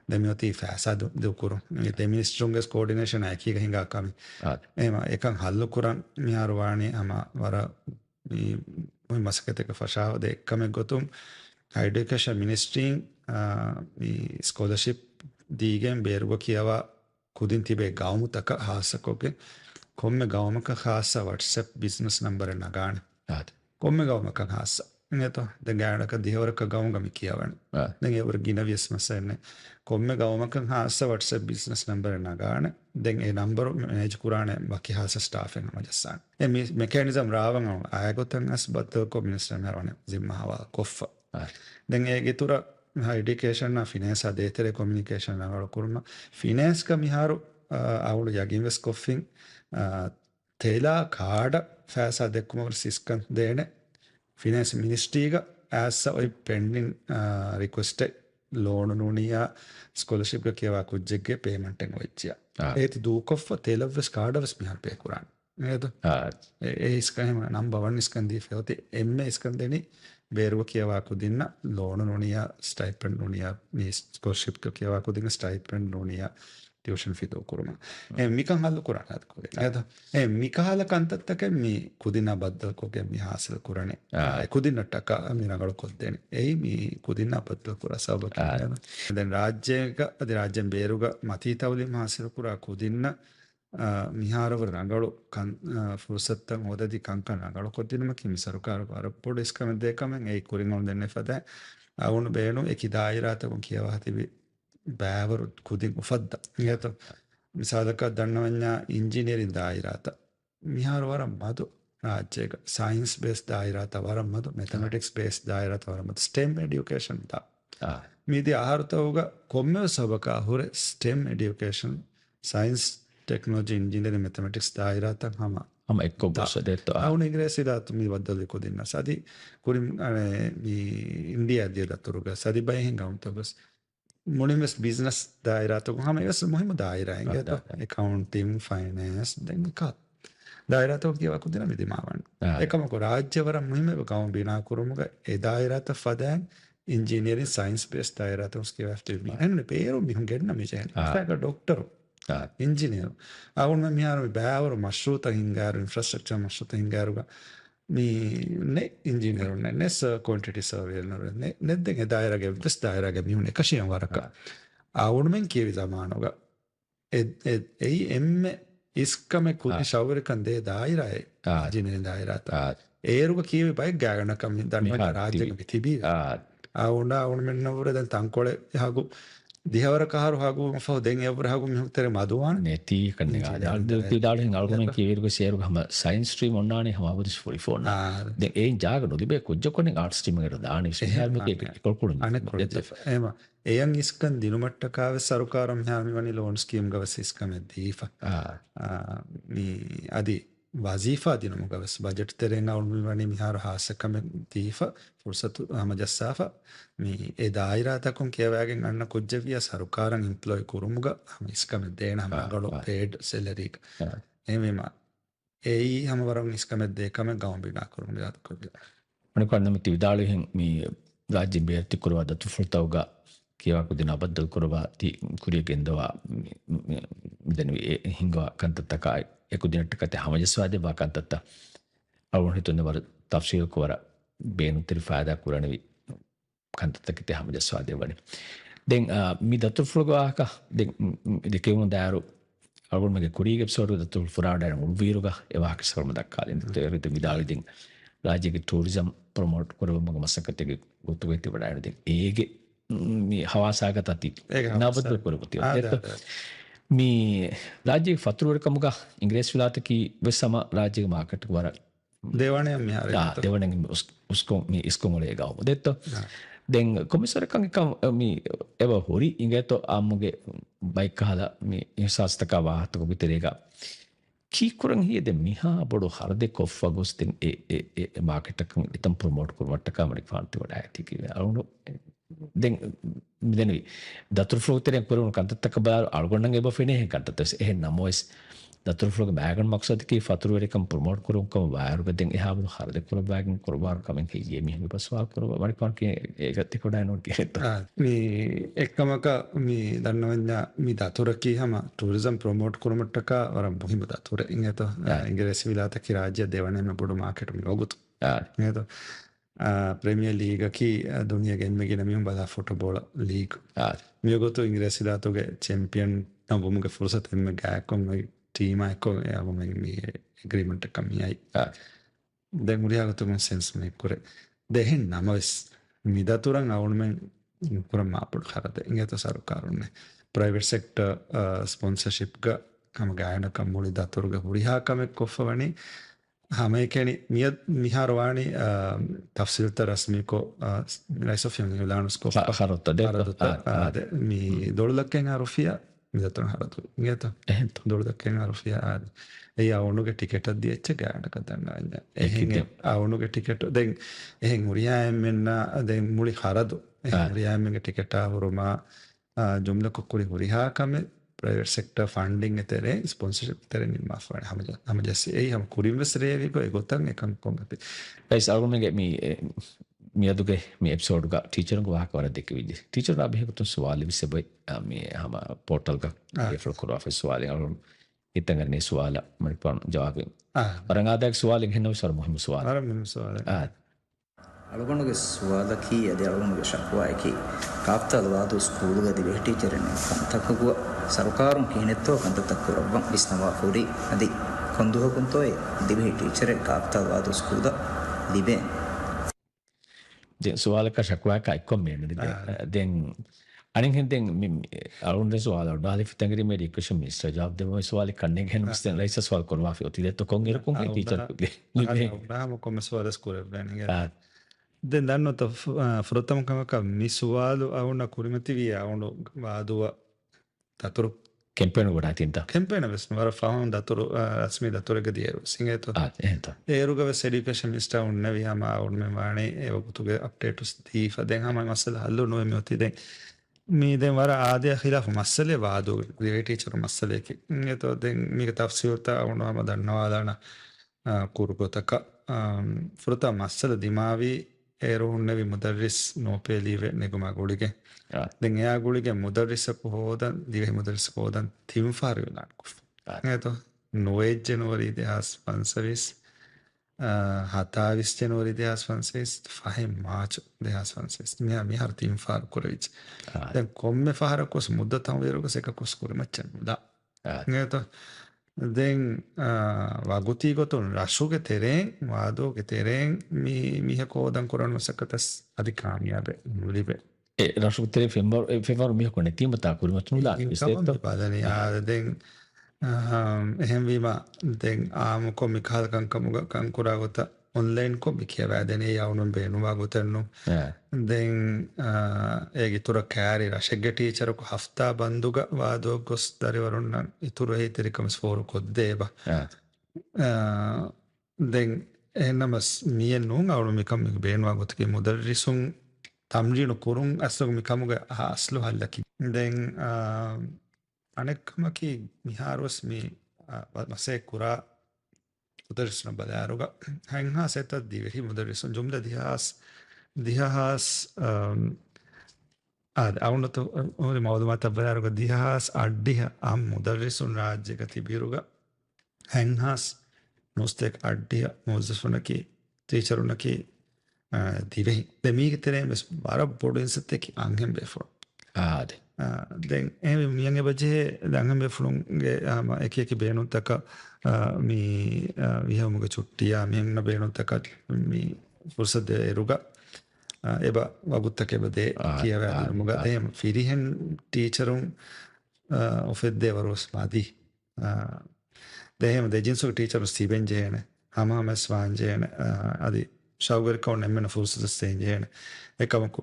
දෙමියති ෆෑසා දුකුරු ඒ මිනිස්ටරුන්ගේ කෝඩිනේෂන් ඇකීක හිඟාකමි එම එකන් හල්ලකුරන් මිහාරුවානේ හම වර මසකතක ෆශාවද එක්කමෙක් ගොතුම් හයිඩිකේෂන් මිනිස්ට්‍රීන් ස්කෝලර්ෂිප් දීගෙන් බේරුව කියවා කුදින් තිබේ ගවමුතක හාසකෝගේ කොම්ම ගවමක හාස වටසප් බිස්නස් නම්බර නගාන කොම්ම ගවමක හාස එත ද ගෑනක දිහවරක ගවගමි කියවන දෙවර ගින වියස්මසන්න කොම්ම ගවමක හාස වටස බිස්නස් නම්බර නගාන දෙන් ඒ නම්බර නේජ කුරාණ වකි හාස ස්ටාෆෙන් මජස්සාන් මෙකනිසම් රාවන් අයගොතන් අස් බත්තව කොමිනිස්ටරන වන සිම්මහවා කොෆ්ෆ දෙන් ඒ ගෙතුර හයිඩිකේෂන් ෆිනන්ස් අදේතර කොමිනිකේෂන් නගල කුරුණ ෆිනන්ස්ක මිහාරු අවුලු යගින්වස් කොෆින් තේලා කාඩ ෆෑසා දෙක්කුමවර සිස්කන් දේන ෆිනන්ස් මිනිස්ට්‍රීග ඇස්ස ඔයි පෙන්ඩින් රික්වස්ට ලෝන නුනියා ස්කොලශිප්ක කියවා කුද්ජෙක්ගේ පේමටෙන් ඔච්චිය ඒති දූකොෆ තේලවස් කාඩවස් මිහල් පේකුරන් නේද ඒ ස්කහම නම් බවන් ස්කන්දී ෆයෝති එම ස්කන්දෙන ಬೇರುವ ಕಿಯವಾಕು ದಿನ ಲೋನ್ ನುಣಿಯ ಸ್ಟೈಪೆಂಡ್ ನುಣಿಯ ಮೀ ಸ್ಕಾಲರ್ಶಿಪ್ ಕಿಯವಾಕು ದಿನ ಸ್ಟೈಪೆಂಡ್ ನುಣಿಯ ಟ್ಯೂಷನ್ ಫೀ ದೋಕುರುಮ ಮಿಕಂ ಹಲ್ಲು ಕುರಾಣ ಅದು ಕೊದೆ ಅದು ಮಿಕ ಹಲ ಕಂತತ್ತಕ್ಕೆ ಮೀ ಕುದಿನ ಬದ್ದಲ್ ಕೊಗೆ ಮೀ ಹಾಸಲ್ ಕುರಣೆ ಕುದಿನ ಟಕ ಮೀನಗಳು ಕೊದ್ದೇನೆ ಮೀ ಕುದಿನ ಬದ್ದಲ್ ಕುರ ಸಬಕ ದೆನ್ ರಾಜ್ಯಗ ಅದೇ ರಾಜ್ಯಂ ಬೇರುಗ ಮತೀತವಲಿ ಹಾಸಲ್ ಕುರ ಕುದಿನ මිහාරව රඟලු ෆුර්සත්තන් හොදදි කංකන් රඟලු කොද්දිනම කිමි සරුකාරු අර පොඩ ඉස්කම දෙකමෙන් ඒ කුරින් ඔන් දෙන්නේ ෆද අවුණු බේනු එකි දායිරාතකම් කියවා තිබි බෑවරු කුදින් උෆද්ද නියත මිසාලක දන්නවඤ්ඤා ඉංජිනේරින් දායිරාත මිහාර වරම් මදු රාජ්‍යක සයින්ස් බේස් දායිරාත වරම් මදු මැතමැටික්ස් බේස් දායිරාත වරම් මදු STEM එඩියුකේෂන් තා මීදි ආහාරතවුග කොම්මෙ සබක හුරේ STEM education science technology engineering mathematics दायरातक हम ఎక్కువ బోసదేతో అవును ఇంగ్రేసిదాతు మీ వద్దలు కొదిన్న సది కురి మీ ఇండియా దేదతురుగా సది బై hinga ఉంతబస్ మునిమస్ బిజినెస్ దాయరాతకు हम एस मुहिम दायरा इंगे तो अकाउंटिंग फाइनेंस देन का दायरातक किवा कुदिन विदिमावन एकम को राज्यवर मुहिम गाव बिना कुरुमुग ए दायरात फदन इंजीनियरिंग साइंस बेस दायरात उसके वाफ्टे भी एन पेरो मी गेन्न मी जे डॉक्टर ಇಂಜಿನಿಯರ್ ಅವನ ಮಿಯಾರು ಬ್ಯಾವರು ಮಶ್ರೂತ ಹಿಂಗಾರು ಇನ್ಫ್ರಾಸ್ಟ್ರಕ್ಚರ್ ಮಶ್ರೂತ ಹಿಂಗಾರುಗ ಮೀ ನೆ ಇಂಜಿನಿಯರ್ ನೆಸ್ ಕ್ವಾಂಟಿಟಿ ಸರ್ವೇರ್ ನೆದ್ದೆಗೆ ದಾಯರಾಗೆ ದಸ್ ದಾಯರಾಗೆ ಮೀನೆ ಕಶಿಯಂ ವರಕ ಅವನ ಮೆನ್ ಕೇವಿ ಜಮಾನುಗ ಎಯಿ ಎಮ್ಮೆ ಇಸ್ಕಮೆ ಕುದಿ ಶೌರಿಕನ್ ದೇ ದಾಯರಾಯೆ ಇಂಜಿನಿಯರ್ ದಾಯರಾತ ಏರುಗ ಕೀವಿ ಬೈ ಗಾಗಣ ಕಮ್ಮಿ ದಣ್ಣ ರಾಜ್ಯಕ್ಕೆ ತಿಬಿ ಅವನ ಮೆನ್ನವರ ದನ್ ತಂಕೊಳೆ ಹಾಗೂ දිහවර කහරු හගු ෆෝ දෙන් එවර හගු මිහුතර මදුවාන නෙති කන්නේ ආද තිදාල හින් අල්ගොමෙන් කීවිරුක සේරු ගම සයින්ස් ස්ට්‍රීම් ඔන්නානේ හවවදි 44 දැන් ඒ ජාග නොදිබේ කොජ්ජ කොනේ ආර්ට්ස් ස්ට්‍රීම් එකට දාන්නේ සේහල්මක කොල්කුළු එම එයන් ඉස්කන් දිනුමට්ටකාවේ සරුකාරම් හැමි වනි ලෝන් ස්කීම් ගවස් ඉස්කම දීෆා මී අදි වසීෆා දිනම ගවස් බජට් තෙරෙන් අවුල් වනි මිහාර හාසකම දීෆා ෆුර්සතු හමජස්සාෆා මේ ඒ දායිරාතකුන් කියවෑගෙන් අන්න කොජ්ජවිය සරුකාරන් ඉම්ප්ලොයි කුරුමුග හම ඉස්කම දේන හම ගලු පේඩ් සෙලරීක එමෙම ඒයි හම වරන් ඉස්කම දෙකම ගවම් බිනා කුරුමුග යාත කොජ්ජ මනිකන්න මිති විදාලෙන් මේ රාජ්‍ය බේර්ති කුරවා දතු ෆුල්තවග කියවකු දින අබද්දල් කුරවා ති කුරිය ගෙන්දවා මෙදෙන හිංගවා කන්තත්තකයි එකු දිනට කතේ හමජස්වාදේ වා කන්තත්ත අවුන් හිතුනේ වර තෆ්සීල් කුවර බේනු තිරි ෆායදා කුරණවි කන්තත්තකේ හමජස්වාදේ වනේ දැන් මි දතු ෆුල්ගවාක දැන් දෙකේම දාරු අවුන් මගේ කුරියගේ එපිසෝඩ් දතු ෆුරාඩන උල්වීරුග එවාක සර්ම දක්කාලින් තේරිත මිදාලි දින් රාජ්‍යගේ ටූරිසම් ප්‍රොමෝට් කරව මග මසකතේ ගොතු වෙති වඩාන දැන් ඒගේ මේ හවාසාගත අති නවබද්දල් කරපතිය මේ රාජ්‍යයේ ෆතුරුවරකමුග ඉංග්‍රීසි විලාතකී වෙස්සම රාජ්‍යයේ මාකට් වර ದೇವಾಣೆ ಮಿಹಾರ ದೇವಾಣೆ ಉಸ್ಕೊಂ ಮಿ ಇಸ್ಕೊಂ ಒಲೆ ಗಾವ ದೆತ್ತೋ ದೆನ್ ಕೊಮಿಸರ್ ಕಂಗೆ ಕಂ ಮಿ ಎವ ಹೊರಿ ಇಂಗೆತೋ ಆಮುಗೆ ಬೈಕ್ ಹಲ ಮಿ ಇಸಾಸ್ತಕ ವಾಹತಕ ಬಿತರೇಗ ಕೀಕುರಂ ಹಿಯದೆ ಮಿಹಾ ಬಡು ಹರದೆ ಕೊಫ್ಫ ಗೊಸ್ತಿನ್ ಎ ಮಾರ್ಕೆಟ್ ಕಂ ಇತಂ ಪ್ರಮೋಟ್ ಕುರ್ಮಟ್ಟಕ ಮರಿಕ್ ಫಾಂತಿ ವಡ ಆಯ್ತಿ ಕಿ ಅರುಣು ದೆನ್ ಮಿದೆನಿ ದತುರ್ ಫ್ಲೋತೆರೆ ಪರುಣ ಕಂತತಕ ಬಾ ಅಳ್ಗೊಂಡಂಗೆ ಎಬ ಫೆನೆ ಕಂತತಸ್ ಎ ನಮೋಸ್ දතුරු ෆ්ලෝග බෑගන් මක්සදකී ෆතුරුවරකම් ප්‍රමෝට් කරුම්කම වායරුගදෙන් එහාබුණු හරද කුර බෑගන් කුරබාර කමෙන් කියේ මිහිමි පස්වා කරුව වරිපාන් කිය ඒකත් කොඩා නෝට් කියෙත් මේ එක්කමක මේ දන්නවඤ්ඤා මේ දතුරකී හැම ටූරිසම් ප්‍රමෝට් කරුමට්ටක වර මුහිම දතුර ඉංගත ඉංග්‍රීසි විලාතකී රාජ්‍ය දෙවනෙම බොඩු මාකට් මිලෝගුතු නේද ප්‍රීමියර් ලීග් කී දුනියා ගෙන්මගෙන මිහුම් බදා ෆුට්බෝල් ලීග් මියගොතු ඉංග්‍රීසි විලාතෝගේ චැම්පියන් නබුමුගේ ෆුර්සත් එම්ම ගෑකොම් ටීම එක්ක එයාම මේ ඇග්‍රීමන්ට් එක කමියයි දැන් මුරියාගතුම සෙන්ස් මේ කුරේ දෙහෙන් නමස් මිදතුරන් අවුන්මෙන් පුරම අපුඩ කරද ඉංගත සරුකාරුන්නේ ප්‍රයිවට් සෙක්ටර් ස්පොන්සර්ෂිප් ಗ කම ගායන කම්මුලි දතුරුග හුරිහා කමෙක් කොෆවනි හැම එකනි මිහාරවාණි තෆ්සීල්ත රස්මිකෝ රයිසොෆියන් යුලානුස්කෝ හරොත්ත දෙක මි දොළලක්කෙන් අරුෆියා මිදතුරන් හරතු ඉංගත එහෙන් දොළලක්කෙන් අරුෆියා ආද ඒ අවුනුගේ ටිකට් එක දිච්ච ගානක දන්නවන්නේ එහෙන් අවුනුගේ ටිකට් දැන් එහෙන් මුරියායෙන් මෙන්න දැන් මුලි හරදු මුරියායෙන්ගේ ටිකට් ආවරුමා ජුම්ල කොකුරි හුරිහා කම ප්‍රයිවට් සෙක්ටර් ෆන්ඩින් එතරේ ස්පොන්සර්ෂිප් එතරේ නිර්මාණ වන හැම ජැසි ඒ හැම කුරින් වසරේ විකෝ ඒගොතන් එකන් කොම්පති ගයිස් අවුනුගේ මේ මේ අදුගේ මේ එපිසෝඩ් गा टीचर को वाह कर देख विदि टीचर अभी को तो सवाल भी से भाई मैं हम पोर्टल का ये फल करो ऑफिस सवाल और इतना करने सवाल मेरे पास जवाब और अंगादा एक सवाल है ना सर मुहिम सवाल අලගොනගේ ස්වාදකී ඇද අලගොනගේ ශක්වායකි කාප්තල්වාදු ස්කූලුගදි වෙ ටීචරෙන් කන්තකගුව සරකාරුන් කිනෙත්තෝ කන්තතක්කුරබ්බන් විස්නවා ෆුරි අදි කොන්දුහකුන්තෝයි දිවි ටීචරෙන් කාප්තල්වාදු ස්කූද ලිබෙන් den soal ka shakwa ka comment den anin den alun de soal or dali fitangri me question minister job de mo soal kanne gen misten laisa soal korwa fi oti de to kon er kon teacher na mo come soal school planning den danno to frutam ka mi soal a una kurimati via uno vado taturu campaign goda tinta campaign ves mara faun daturu asmi daturu ge dieru singeto enta eruga ves education minister unne via ma unme mane e otuge update us difa den hama masala hallu no me oti den mi den wara aade khilaf masale wado ge teacher masale ki eto den mi tafsir ta unna ma dannawa dana kurgotaka fruta masala dimavi eruunnevi mudarris no pelive neguma gulige den eya gulige mudarrisaku hodan dive mudarrisaku hodan timfar yulan kuf eto 9 january 2025 27 january 2025 5 march 2025 mi har timfar kurevich den komme fahara kos muddatam veruga sekakos kurimachan da eto den waguti gotun rashuge tereng wadoge tereng mi hakodan koran sakatas adikamiyabe nulibe rashu tere februar mi ko ne timata kurimatun la isteto badani den ehem wima den am ko mikal kan kuragota online ko bikiya dene yaunun beenu wagotannu den egi tura kari rashege teacher ko hafta banduga wado gos dariwarunna ituru heiterikum sforu koddeba den enamas miennun awnu mikam beenu wagotki mudarrisun tamrinu kurun aslu mikamuga aslu hallaki den anekkamaki miharus mi mase kura mudarrisuna badaruga hangha seta divehi mudarrisun jumla dihas awunato ori mawdumata badaruga dihas addiha am mudarrisun rajyaka tibiruga hanghas nostek addiha mudarrisunaki teacherunaki divehi demige tere mes bara bodin seteki anghem befro ade den miyange baje dangam beflunge ama ekeki beenun taka mi vihamuga chuttiya miyanna beenun taka mi fursat eruga eba waguttake bade kiyawa muga dem firihen teacherun ofedde varus madi dehem de jinsu teacherus tiben jene hama mes wanjene adi shaugar kaun emmena fursat stenjene ekamaku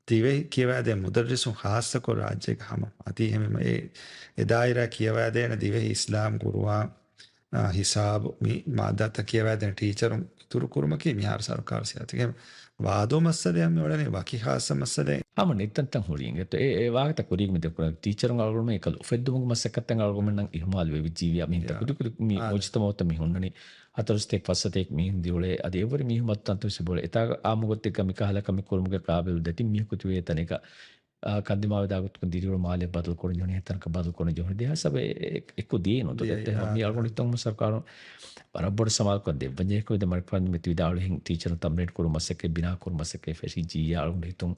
dive kiyawade mudarrisun khassa ko rajye ka hama ati heme e daira kiyawade na dive islam qur'an hisab mi madata kiyawade teacherun turu kurmaki mihar sarkar se ati wado masale am olane baki khassa masale ama nittan huringe to e wagata kurig me de teacherun algume ekal ofeddum masakatan algume nan ihmal we jiviya mi ta kudu mi ojtamota mi honnani atarustek passatek mi diole ade evori mi mattantu sibole eta amugot ekka mi kahala kam kurmuge qabil dati mi kutu we taneka kaddimawe dagut kun diriwol male badal kono joni hetanka badal kono joni de hasabe ekko dino to dette mi algon itom sarkaro barabbor samal ko de banje ko de marpan me tidawle hin teacher tamnet kuru masake bina kuru masake feshi ji algon itom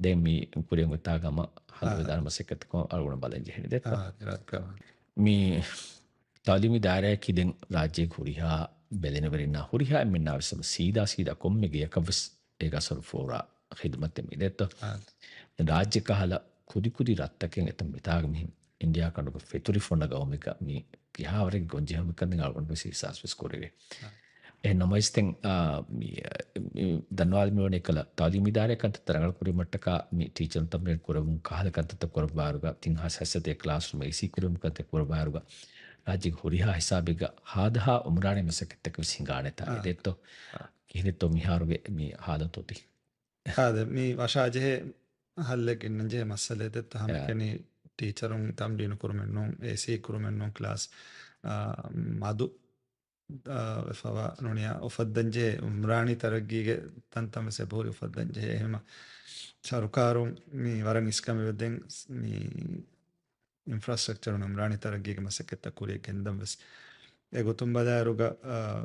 de mi kurengo tagama halwe dar masaket ko algon balanje hen detta mi तालीमी दायरे की दिन राज्य घुरिया बेलेने वरिना हुरिया मिन्ना वसम सीधा कोम्मे गया कवस एक असर फोरा खिदमत में देता राज्य का हाला खुदी रात तक के तम बिताग में इंडिया का नो फेतुरी फोन लगा में का मी यहाँ और एक गंजे हम करने गालगों में सी सास विस कोरेगे ए नमस्तें मी धन्यवाद में होने कला तालीमी दायरे का तरंगल कुरी मट्टका मी टीचर तब ने कुरबुं काहल का तब कुरबारुगा तीन हास्यते क्लास में इसी कुरबुं का तब कुरबारुगा राज्य हुरिया हिसाबिगा हादहा उमराने में सकते कि सिंगाने था ये तो किन्हें तो मिहारुगे मी हादत होती हादे मी वाशाजे हल्ले के नंजे मसले ते तो हम कहीं टीचरों तम दिन कुरुमेन्नो ऐसे कुरुमेन्नो class मादु فوا نونيا وفدنجي مراني ترقيق تنتم سبوري وفدنجي هما شاركارو مي ورن اسكامي بدين مي infrastructure مراني ترقيق مسكت كوري كندم بس اگوتم بداروغا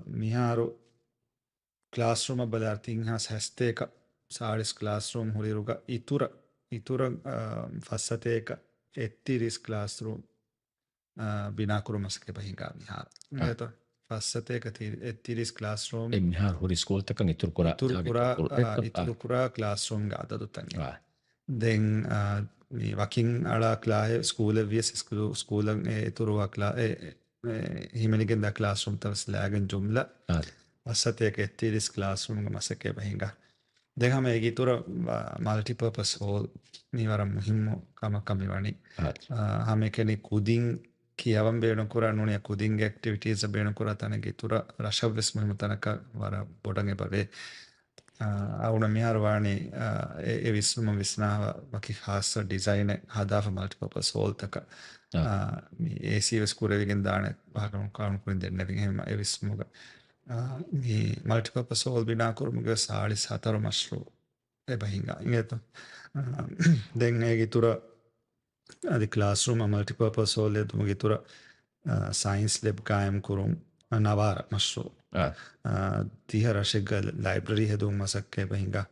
ميهارو class room بدار تينهاس هستيكا سارس class room هوريروغا ඉතුර ෆස්සතේක එත්තිරිස් ක්ලාස්රුම් බිනාකුරුමසක පහිංගා මිහාර ඒත ෆස්සතේක එත්තිරිස් ක්ලාස්රෝම් මිහාර හොරි ස්කෝල්තකන් ඉතුරු කුරා ක්ලාස්රෝම් අදදුත්තන් දෙන් වකින් අලා ක්ලාය ස්කූල වියස් ස්කූලන් ඉතුරුවා ක්ලා හිමනිගෙන් ද ක්ලාස්රෝම් තවස් ලෑගන් ජුම්ල ෆස්සතේක එත්තිරිස් ක්ලාස්රෝම් මසකේ පහිංගා දැන් හැම ඒකේ තුර මල්ටිපර්පස් හෝල් නිවරම් මුහිම්මෝ කමකමි වණි හැම කෙනෙක් කුදින් කියවම් බේන කුරානුනේ කුදින් ඇක්ටිවිටීස් බේන කුරා තනගේ තුර රෂවස් මුහිම තනක වර බොඩගේ බවේ අවුන මිහාර වණි ඒ විශ්ම විස්නාව වකි ખાસ ડિઝાઇન හදාව මල්ටිපර්පස් හෝල් තක මේ ඒසීවස් කුරෙවිගෙන් දාන භාගම් කාණු කුරින් දෙන්න එහෙම ඒ විශ්මක මේ මල්ටිපර්පස් හෝල් බිනා කුරුමගේ 44 මෂ්රූ එබහිංගා ඉංගේත දැන් ඒකේ තුර අද ක්ලාස්රූම් මල්ටිපර්පස් හෝල් එතුමගේ තුර සයින්ස් ලැබ් කායම් කුරුම් නවාර මෂ්රූ තිහ රශෙග ලයිබ්‍රරි හෙදුම් මසක්කේ බහිංගා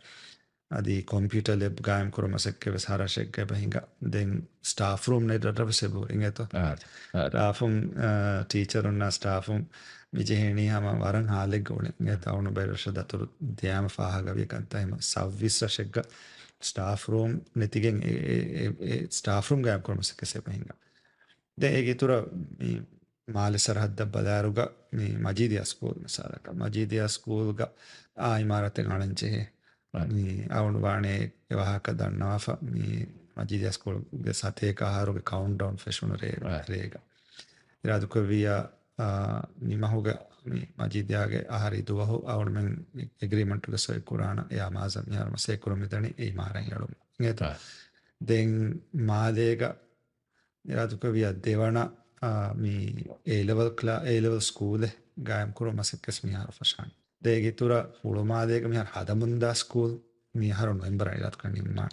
අදි කොම්පියුටර් ලැබ් කායම් කුරුම් මසක්කේ වසහරශෙග්ගේ බහිංගා දැන් ස්ටාෆ් රූම් නෙදරවසෙබු ඉංගේත ස්ටාෆුම් ටීචර් උන්නා ස්ටාෆුම් විජේහණී හැම වරන් හාලෙක් ගෝනේ ගේ තවුණු බෙරෂ දතුරු ධ්‍යාම ෆාහගවිය කන්තයිම සව්විස් රශෙග්ග ස්ටාෆ් රූම් නැතිගෙන් ඒ ස්ටාෆ් රූම් ගාම් කරමසක සෙපහින්ගා දැන් ඒකේ තුර මේ මාල සරහද්ද බදාරුග මේ මජීදියා ස්කූල් මසාලක මජීදියා ස්කූල් ග ඉමාරතෙන් අණංචේ මේ අවුණු වානේ එවහක දන්නාව මේ මජීදියා ස්කූල් ගේ සතේ කාහරුගේ කවුන්ට් ඩවුන් ෆෙෂුන රේග ඉරාදුකවියා නිමහුග මජීදයාගේ ආහාරී දුවහු අවුරුමෙන් එග්‍රීමන්ට්ග සොය කුරාන යා මාසම් යාරම සේකුරුමිතනි ඒ මාරන් යලුම් නේත දෙන් මාදේග ඉරාදුකවිය දෙවන මේ A level ස්කූල් ගායම් කුරු මසක්කස් මිහාර ෆෂාන් දෙගේ තුර හුළු මාදේග මිහාර හදමුන්දා ස්කූල් මිහාර නොවෙම්බර් ඉරාදුක නිම්මා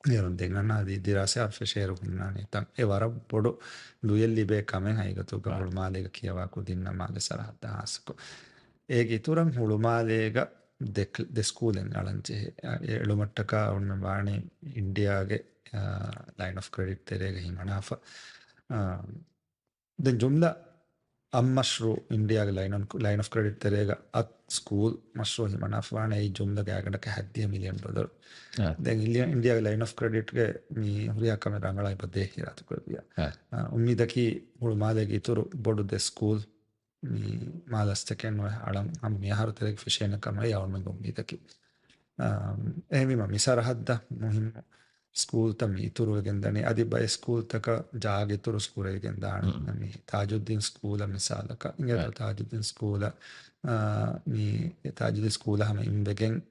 නිරොන් දෙගන්න දී දිරාසේ අර්ෆෂේරු ගුණානේ තම් ඒ වර පොඩු ලුයෙල් ලිබේ කමෙන් හයිගතු ගහුළු මාදේග කියවා කුදින්න මාද සරහද්ද ආසකෝ ඒගේ තුරම් හුළු මාදේග දෙ ස්කූලෙන් අලංචේ එළුමට්ටක උන්න වාණි ඉන්දියාගේ ලයින් ඔෆ් ක්‍රෙඩිට් තෙරේග හිමනාෆ දැන් ජුම්ලා අම්මශ්රු ඉන්දියාගේ ලයින් ඔෆ් ක්‍රෙඩිට් තෙරේග අත් ස්කූල් මශ්රු හිමනාෆ වාණි ඒ ජුම්ලා ගාගඩක $70 මිලියන් දැන් ඉන්දියාගේ ලයින් ඔෆ් ක්‍රෙඩිට් ගේ මේ හුරියා කම රංගලයි පදේ හිරාතු කරදියා උම්මීදකි හුළු මාදේගේ ඉතුරු බොඩු දෙ ස්කූල් මේ මාලස්තකෙන් ඔය අලම් අම් මිහාරු තෙරේග ෆිෂේන කම යවන්න උම්මීදකි එහෙම මිසරහද්ද මුහිම් ස්කූල් තම ඉතුරු ගෙන්දනේ අදි බය ස්කූල් තක ජාගේ ඉතුරු ස්කූල් ගෙන්දාන මේ තාජුද්දීන් ස්කූල මිසාලක ඉංග්‍රීසි තාජුද්දීන් ස්කූල මේ තාජුද්දීන් ස්කූල හැම ඉම්බෙගෙන්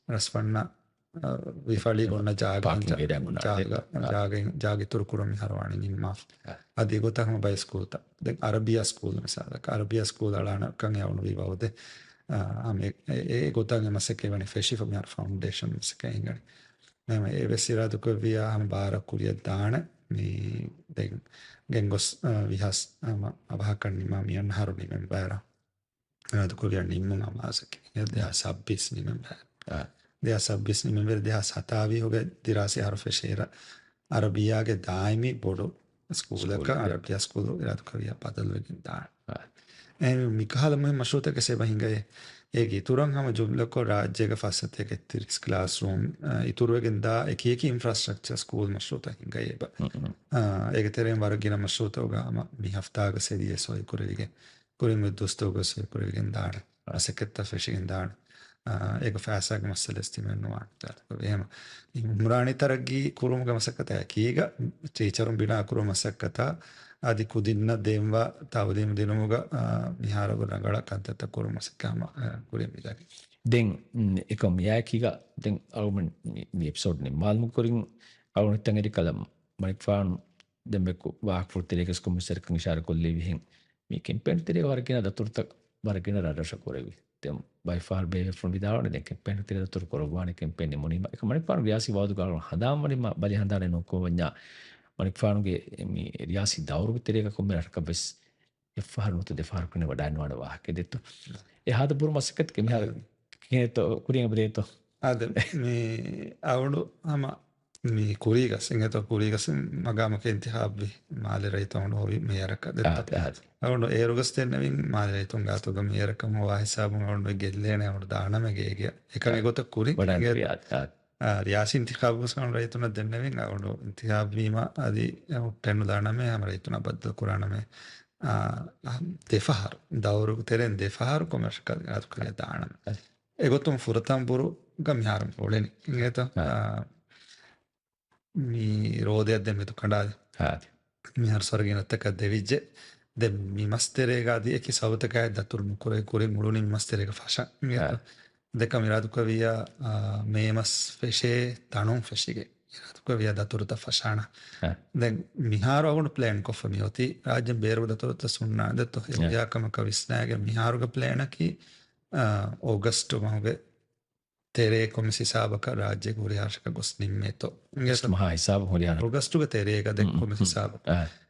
රස්පන්න විෆලි ගොන්න ජාගේ තුරු කුරුමි හරවාණි නිම්මා අදි ගොතකම බය ස්කූල් ත දැන් අරබියා ස්කූල් මිසාලක අරබියා ස්කූල් අලාන කන් යවුණු විවවද ඒ ගොතන්ගේ මසකේ වනි ෆෙෂි ෆමියර් ෆවුන්ඩේෂන් මසකේ ඉංග්‍රීසි නම ඒ වෙසිරාදුක වියා හම බාර කුරිය දාන මේ දැන් ගෙන්ගොස් විහස් අභාකන් නිමා මියන් හරුනි මෙන් බාර රාදුක වියා නිම්ම අමාසකේ එදා සබ්බිස් නිමෙන් බාර දෙයා සබ්බිස් නිමෙන් වෙර දෙයා සතාවි හොගේ දිරාසි හර්ෆෙෂේර අරබියාගේ දායිමි බොඩු ස්කූලක අරබියා ස්කූල් රාදුක වියා පදල් වෙකින් දාන මිකහලම මශරූතක සෙබහිංගයේ ඒගේ තුරන් හැම ජුම්ලක රාජ්‍යක ෆස්සතේක තිරිස් ක්ලාස්රූම් ඉතුරුවෙන් දා එක ඉන්ෆ්‍රාස්ට්‍රක්චර් ස්කූල් මශරූත හිංගයේ බ ඒක තරෙන් වරගින මශරූත උගාම මි හෆ්තාග සෙදියේ සොයි කුරෙවිගේ කුරින් මෙදුස්තෝග සොයි කුරෙවිගෙන් දාන අසකෙත්ත ෆෙෂිගෙන් දාන ඒක ෆෑසාග මස්සලස්ති මෙන්නවා එහෙම මුරාණි තරගී කුරුම ගමසකත කීග ටීචරුම් බිනා කුරුම මසකත आदि कुदिन्न देम्वा तावदेम दिनमुग मिहारगु रंगळ कंतत कुरुमसकम कुरेमिदागे den ekom yakiga den almen mi episode ni malmu koring almen tangeri kalam manik fan dembe ko wa furtere kes komisar kan shar ko lewi hen මේ කැම්පේන් තිරේ වරගෙන දතුරත වරගෙන රඩශ කොරවි තෙම් බයිෆාල් බේ ෆ්‍රොම් විදාවන දෙ කැම්පේන් තිරේ දතුර කොරවාන කැම්පේන් මොනිම එක මණික්පාන රියාසි වාදු ගාන හදාමනිම බලි හදානේ නොකෝ වඤ්ඤා මණික්පානුගේ මේ රියාසි දවරු තිරේක කොම්මරක බස් එෆාල් නොත දෙෆාල් කනේ වඩානවන වාහක දෙත්තු එහාද බුරු මසකත් කෙමිහා කේතෝ කුරියන් බරේතෝ අද මේ අවුඩු හම මේ කුරීගස් එඟත කුරීගස් මගාමක ඉන්තිහාබ්බි මාලි රයිතොන් හොවි මේරක දෙත්ත අවුඩු ඒරුගස් දෙන්නවින් මාලි රයිතොන් ගාතුග මේරකම හොවා හිසාබුන් අවුඩු ගෙල්ලේන අවුඩු දානමගේ ගිය එකම ගොත කුරි රියාසි ඉන්තිහාබ්බස් කන රයිතොන දෙන්නවින් අවුඩු ඉන්තිහාබ්බීම අදි ටෙන්නු දානමේ හැම රයිතොන බද්දල් කුරානමේ දෙෆහර දවරු තෙරෙන් දෙෆහර කොමර්ෂකල් ගාතු කරේ දානම එගොතුම් ෆුරතම් බුරු ගම්හාරම් පොලෙනි ඉංගත මේ රෝදයක් දෙමෙතු කඩාද මිහාර ස්වර්ගිනත්තක දෙවිජ්ජ දෙ මිමස්තරේගාදී එකි සවතකය දතුරු මුකුරේ කුරේ මුළුනි මිමස්තරේක ෆෂ දෙක මිරාදුකවිය මේමස් ෆෙෂේ තනුම් ෆෙෂිගේ ඉරාදුකවිය දතුරුත ෆෂාන දැන් මිහාර අවුණු ප්ලෑන් කොෆ මියොති රාජ්‍ය බේරුව දතුරුත සුන්නා දතෝ එයාකම කවිස්නාගේ මිහාරුග ප්ලෑනකි ඕගස්ටු මහුගේ තෙරේ කොමිසි සාබක රාජ්‍ය ගුරිහාශක ගොස් නිම්මේතෝ මහා හිසාබ හොරියාන ඕගස්ටුග තෙරේක දෙක් කොමිසි සාබක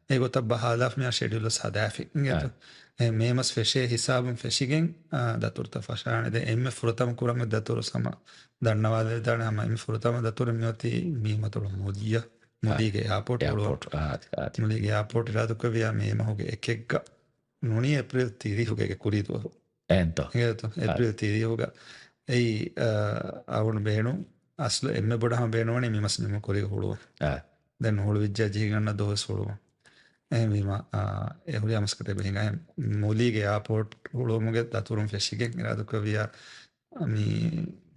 ඒගොත බහාලාෆ් මියා ෂෙඩියුලස් හදාෆි ඉංගත මේමස් ෆෙෂේ හිසාබම් ෆෙෂිගෙන් දතුරුත ෆෂානද එම්ම ෆුරතම කුරම දතුරු සම දන්නවාද දාන හැම එම්ම ෆුරතම දතුරු මියොති මීමතුල මොදිය මොදිගේ ආපෝට් මොදිගේ ආපෝට් රාදුකවියා මේ මහුගේ එකෙක්ග නොනි ඒප්‍රිල් 30 හුගේ කුරීතුව ಎಂತ ಏಪ್ರಿಲ್ ತೀರಿ ಹೋಗ ಈ ಅವನು ಬೇಣು ಅಸಲು ಎಮ್ಮೆ ಬುಡ ಬೇಣುವಣಿ ಮಿಮಸ್ ನಿಮ್ಮ ಕೊರಿಗೆ ಹುಳುವ ದೆನ್ ಹುಳು ವಿಜ್ಜ ಜೀಗಣ್ಣ ದೋಸ್ ಹುಳುವ ವಿಮ ಹುಳಿ ಅಮಸ್ಕತೆ ಹಿಂಗ ಮೂಲಿಗೆ ಆಪೋರ್ಟ್ ಹುಳು ಮುಗೆ ದತುರುಂ ಫೆಶಿಗೆ ಅದಕ್ಕೆ ವಿಯ ಮೀ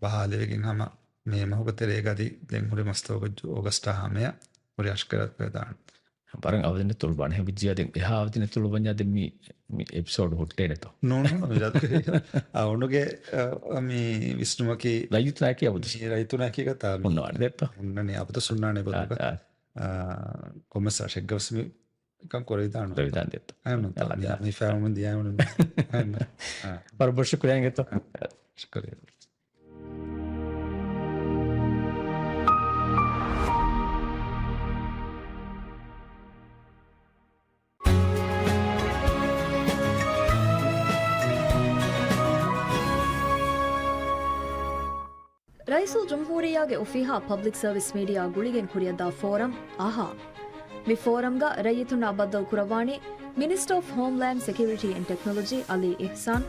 ಬಹಾಲೆಗೆ ಹಮ ಮೇಮ ಹೋಗತ್ತೆ ರೇಗದಿ ದೆನ್ ಹುಳಿ ಮಸ್ತ್ ಹೋಗಜ್ಜು ಆಗಸ್ಟ್ ಹಾಮೆಯ ಹುಳಿ ಅಷ್ಕರತ್ ದಾಣ barang awal ni tul ban he bijia ding ha awal ni tul banya de mi episode hotte ne to no virat awunuge mi visnumaki rayutuna ki abudu rayutuna ki kata unna ne to unna ne abudu sunnane boduka komasa sheggavsmi kan koridano koridano detto ayno mi family di ayno par bosh kurang to shukriya ರೈಸುಲ್ ಜಂಹೂರಿಯಾಗೆ ಒಫಿಹಾ public service media ಗುಳಿಗೆನ್ ಕುರಿಯದ forum ಆಹಾ ಮಿ ಫೋರಂಗ ರೈತುನ ಬದ್ದಲ್ ಕುರವಾಣಿ minister of homeland security and technology Ali Ihsan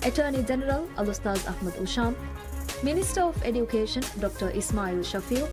attorney general Al Ustaz Ahmed Usham minister of education doctor Ismail ಶಫೀಲ್